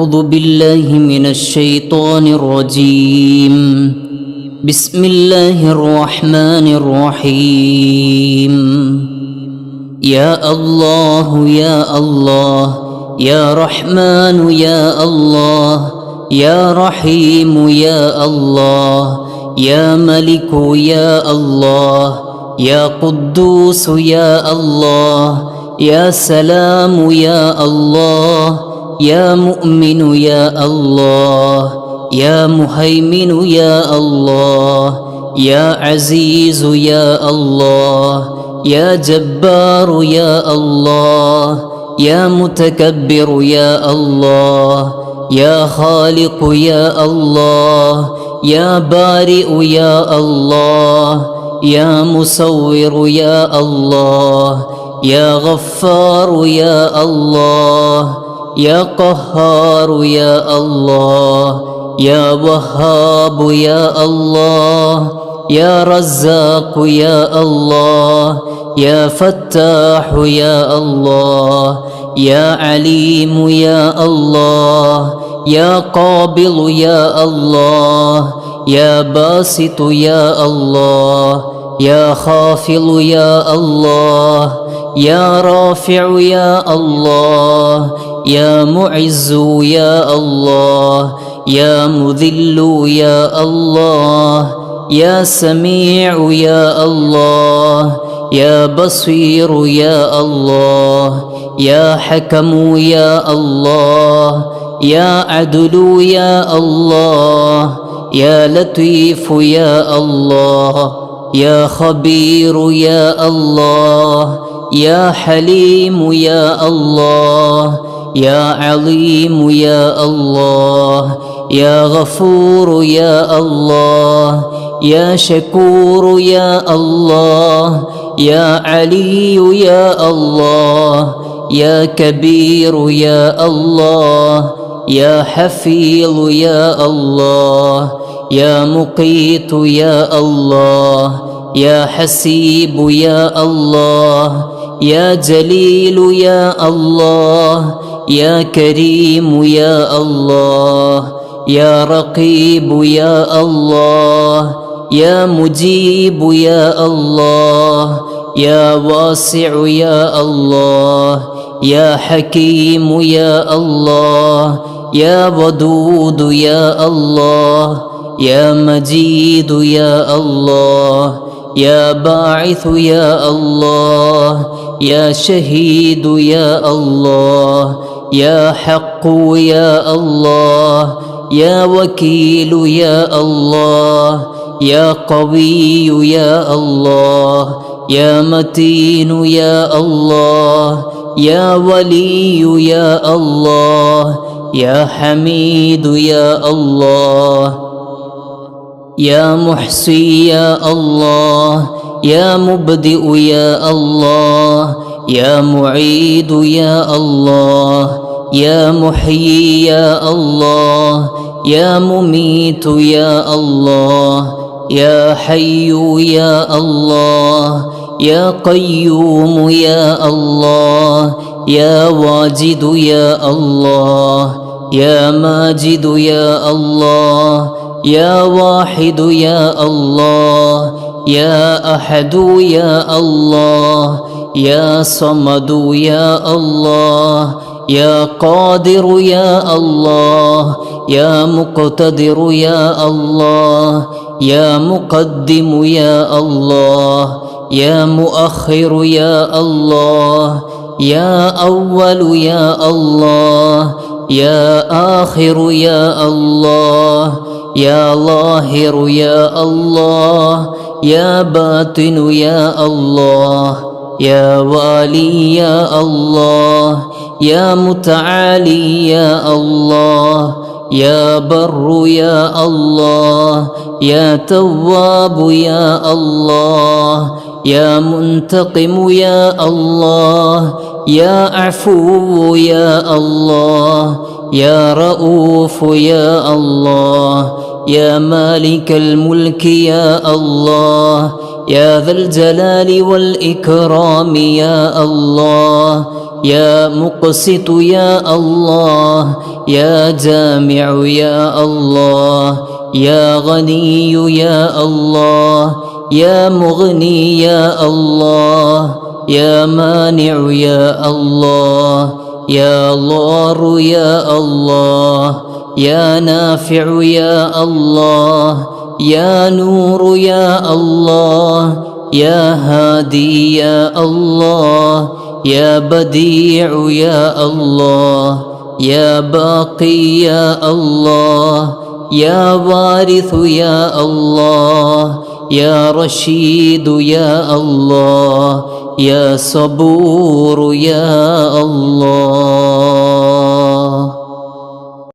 أعوذ بالله من الشيطان الرجيم بسم الله الرحمن الرحيم يا الله يا الله يا رحمن يا الله يا رحيم يا الله يا ملك يا الله يا قدوس يا الله يا سلام يا الله يا مؤمن يا الله يا مهيمن يا الله يا عزيز يا الله يا جبار يا الله يا متكبر يا الله يا خالق يا الله يا بارئ يا الله يا مصور يا الله يا غفار يا الله يا قهار يا الله يا وهاب يا الله يا رزاق يا الله يا فتاح يا الله يا عليم يا الله يا قابض يا الله يا باسط يا الله يا خافض يا الله يا رافع يا الله يا معز يا الله يا مذل يا الله يا سميع يا الله يا بصير يا الله يا حكم يا الله يا عدل يا الله يا لطيف يا الله يا خبير يا الله يا حليم يا الله يا عليم يا الله يا غفور يا الله يا شكور يا الله يا علي يا الله يا كبير يا الله يا حفيظ يا الله يا مقيت يا الله يا حسيب يا الله يا جليل يا الله يا كريم يا الله يا رقيب يا الله يا مجيب يا الله يا واسع يا الله يا حكيم يا الله يا ودود يا الله يا مجيد يا الله يا باعث يا الله يا شهيد يا الله يا حق يا الله يا وكيل يا الله يا قوي يا الله يا متين يا الله يا ولي يا الله يا حميد يا الله يا محصي يا الله يا مبدئ يا الله يا معيد يا الله يا محيي يا الله يا مميت يا الله يا حي يا الله يا قيوم يا الله يا واجد يا الله يا ماجد يا الله يا واحد يا الله يا أحد يا الله يا صمد يا الله يا قادر يا الله يا مقتدر يا الله يا مقدم يا الله يا مؤخر يا الله يا أول يا الله يا آخر يا الله يا ظاهر يا الله يا باطن يا الله يا والي يا الله يا متعالي يا الله يا بر يا الله يا تواب يا الله يا منتقم يا الله يا عفو يا الله يا رؤوف يا الله يا مالك الملك يا الله يا ذا الجلال والإكرام يا الله يا مقسط يا الله، يا جامع يا الله، يا غني يا الله، يا مغني يا الله، يا مانع يا الله، يا ضار يا الله، يا نافع يا الله، يا نور يا الله، يا هادي يا الله، يا بديع يا الله، يا باقي يا الله، يا وارث يا الله، يا رشيد يا الله، يا صبور يا الله.